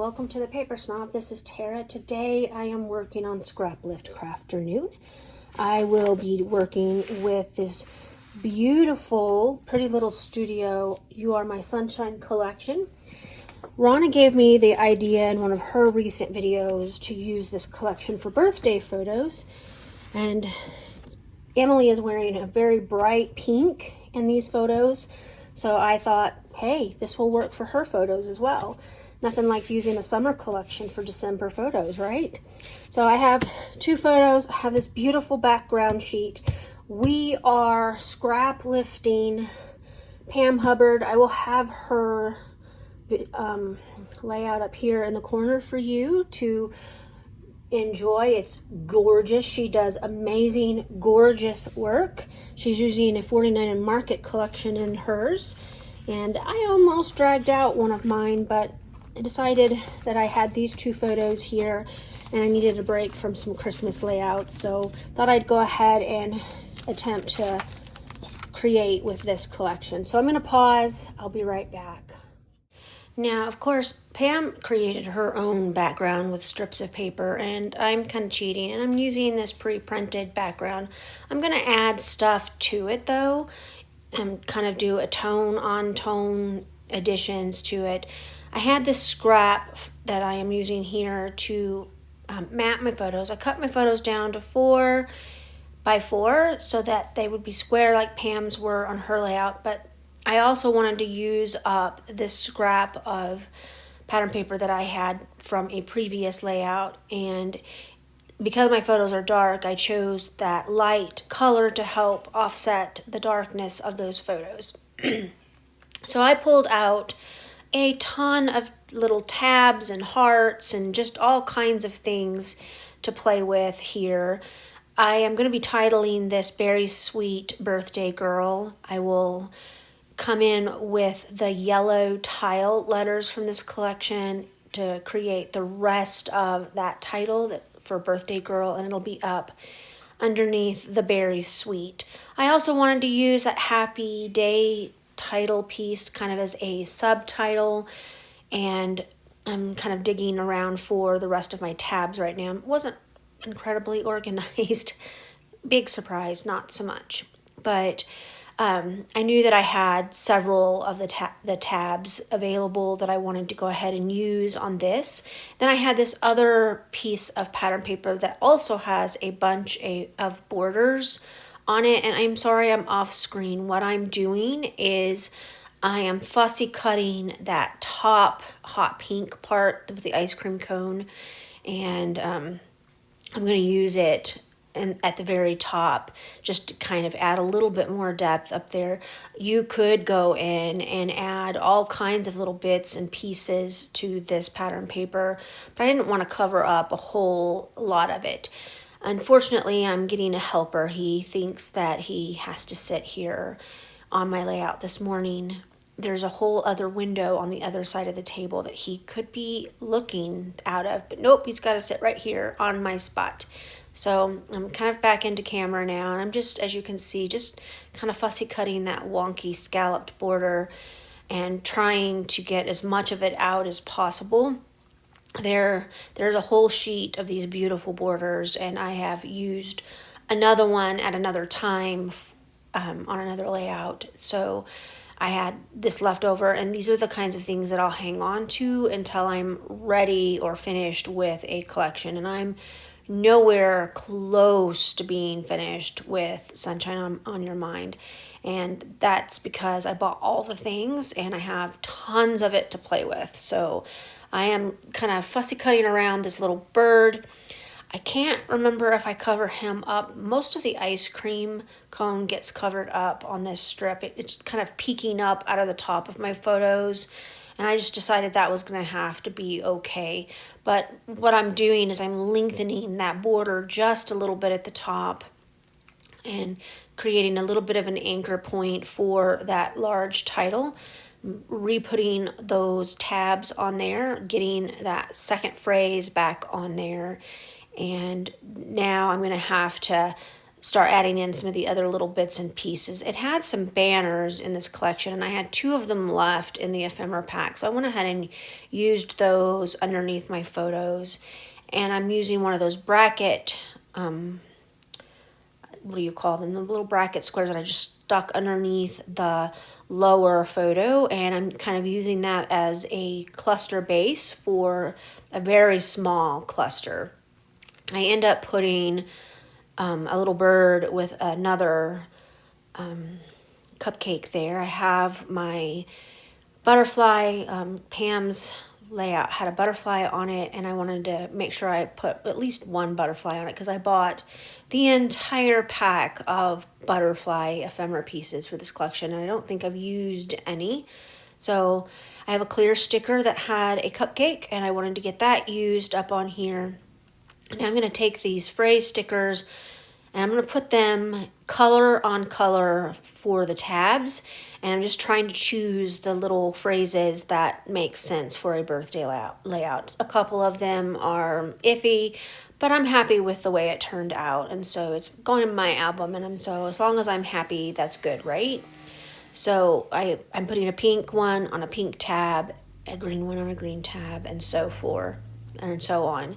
welcome to the Paper Snob. This is Tara. Today I am working on Scraplift Crafternoon. I will be working with this beautiful, pretty little studio, You Are My Sunshine collection. Rona gave me the idea in one of her recent videos to use this collection for birthday photos. And Emily is wearing a very bright pink in these photos. So I thought, hey, this will work for her photos as well. Nothing like using a summer collection for December photos, right? So I have two photos. I have this beautiful background sheet. We are scrap lifting Pam Hubbard. I will have her layout up here in the corner for you to enjoy. It's gorgeous. She does amazing, gorgeous work. She's using a 49 and Market collection in hers. And I almost dragged out one of mine, but I decided that I had these two photos here and I needed a break from some Christmas layouts, so thought I'd go ahead and attempt to create with this collection. So I'm going to pause. I'll be right back. Now, of course, Pam created her own background with strips of paper, and I'm kind of cheating, and I'm using this pre-printed background. I'm going to add stuff to it, though, and kind of do a tone-on-tone additions to it. I had this scrap that I am using here to map my photos. I cut my photos down to 4 by 4 so that they would be square like Pam's were on her layout, but I also wanted to use up this scrap of pattern paper that I had from a previous layout, and because my photos are dark, I chose that light color to help offset the darkness of those photos. So I pulled out a ton of little tabs and hearts and just all kinds of things to play with here. I am going to be titling this Berry Sweet Birthday Girl. I will come in with the yellow tile letters from this collection to create the rest of that title for Birthday Girl, and it'll be up underneath the Berry Sweet. I also wanted to use that Happy Day title piece kind of as a subtitle, and I'm kind of digging around for the rest of my tabs right now. It wasn't incredibly organized. Big surprise, not so much. But I knew that I had several of the tabs available that I wanted to go ahead and use on this. Then I had this other piece of pattern paper that also has a bunch of borders on it, and I'm sorry I'm off screen. What I'm doing is I am fussy cutting that top hot pink part with the ice cream cone, and I'm going to use it at the very top just to kind of add a little bit more depth up there. You could go in and add all kinds of little bits and pieces to this pattern paper, but I didn't want to cover up a whole lot of it. Unfortunately, I'm getting a helper. He thinks that he has to sit here on my layout this morning. There's a whole other window on the other side of the table that he could be looking out of, but nope, he's got to sit right here on my spot. So I'm kind of back into camera now, and I'm just, as you can see, just kind of fussy cutting that wonky scalloped border and trying to get as much of it out as possible. There's a whole sheet of these beautiful borders, and I have used another one at another time on another layout. So I had this left over, and these are the kinds of things that I'll hang on to until I'm ready or finished with a collection. And I'm nowhere close to being finished with Sunshine on Your Mind. And that's because I bought all the things and I have tons of it to play with. So I am kind of fussy cutting around this little bird. I can't remember if I cover him up. Most of the ice cream cone gets covered up on this strip. It's kind of peeking up out of the top of my photos, and I just decided that was going to have to be okay. But what I'm doing is I'm lengthening that border just a little bit at the top and creating a little bit of an anchor point for that large title, re-putting those tabs on there, getting that second phrase back on there. And now I'm going to have to start adding in some of the other little bits and pieces. It had some banners in this collection, and I had 2 of them left in the ephemera pack, so I went ahead and used those underneath my photos. And I'm using one of those bracket, what do you call them, the little bracket squares that I just stuck underneath the lower photo, and I'm kind of using that as a cluster base for a very small cluster. I end up putting a little bird with another cupcake there. I have my butterfly, Pam's layout had a butterfly on it, and I wanted to make sure I put at least one butterfly on it because I bought the entire pack of butterfly ephemera pieces for this collection, and I don't think I've used any. So I have a clear sticker that had a cupcake, and I wanted to get that used up on here. And I'm going to take these phrase stickers and I'm going to put them color on color for the tabs, and I'm just trying to choose the little phrases that make sense for a birthday layout. A couple of them are iffy, but I'm happy with the way it turned out, and so it's going in my album, and so as long as I'm happy, that's good, right? So I'm putting a pink one on a pink tab, a green one on a green tab, and so forth, and so on.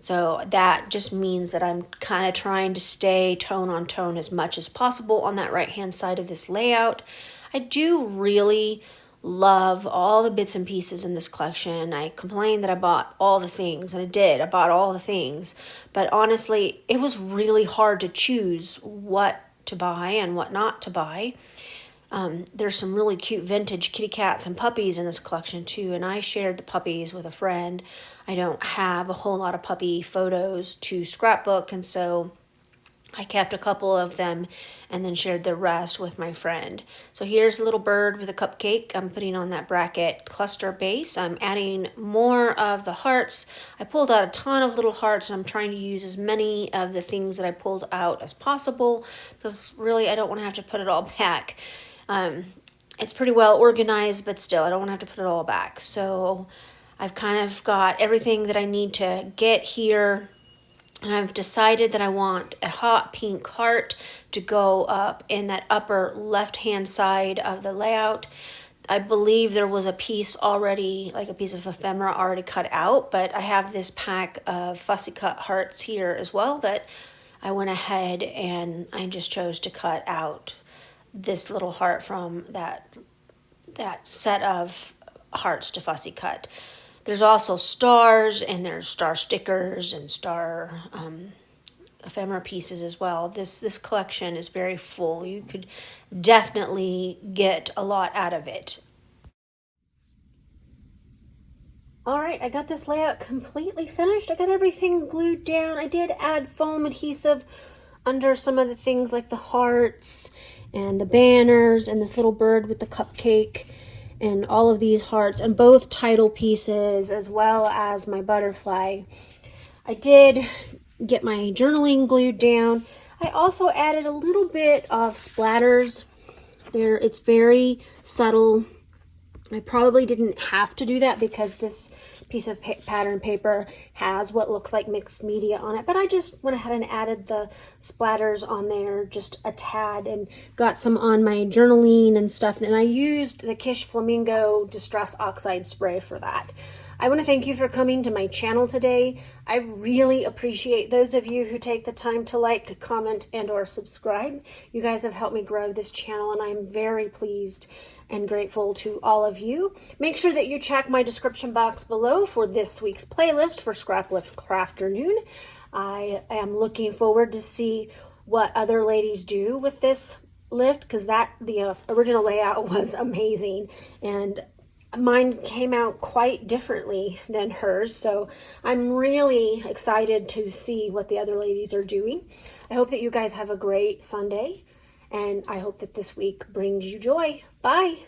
So that just means that I'm kind of trying to stay tone on tone as much as possible on that right hand side of this layout. I do really love all the bits and pieces in this collection. I complained that I bought all the things, and I did. I bought all the things. But honestly, it was really hard to choose what to buy and what not to buy. There's some really cute vintage kitty cats and puppies in this collection too, and I shared the puppies with a friend. I don't have a whole lot of puppy photos to scrapbook, and so I kept a couple of them and then shared the rest with my friend. So here's a little bird with a cupcake. I'm putting on that bracket cluster base. I'm adding more of the hearts. I pulled out a ton of little hearts, and I'm trying to use as many of the things that I pulled out as possible because really I don't want to have to put it all back. It's pretty well organized, but still, I don't want to have to put it all back. So I've kind of got everything that I need to get here, and I've decided that I want a hot pink heart to go up in that upper left-hand side of the layout. I believe there was a piece already, like a piece of ephemera already cut out, but I have this pack of fussy cut hearts here as well that I went ahead and I just chose to cut out this little heart from that set of hearts to fussy cut. There's also stars, and there's star stickers and star ephemera pieces as well. This collection is very full. You could definitely get a lot out of it. All right, I got this layout completely finished. I got everything glued down. I did add foam adhesive under some of the things like the hearts and the banners and this little bird with the cupcake and all of these hearts and both title pieces as well as my butterfly. I did get my journaling glued down. I also added a little bit of splatters there. It's very subtle. I probably didn't have to do that because this piece of pattern paper has what looks like mixed media on it, but I just went ahead and added the splatters on there just a tad and got some on my journaling and stuff, and I used the Kish Flamingo Distress Oxide spray for that. I want to thank you for coming to my channel today. I really appreciate those of you who take the time to like, comment, and or subscribe. You guys have helped me grow this channel, and I'm very pleased and grateful to all of you. Make sure that you check my description box below for this week's playlist for Scraplift Crafternoon. I am looking forward to see what other ladies do with this lift, because the original layout was amazing, and mine came out quite differently than hers, so I'm really excited to see what the other ladies are doing. I hope that you guys have a great Sunday, and I hope that this week brings you joy. Bye!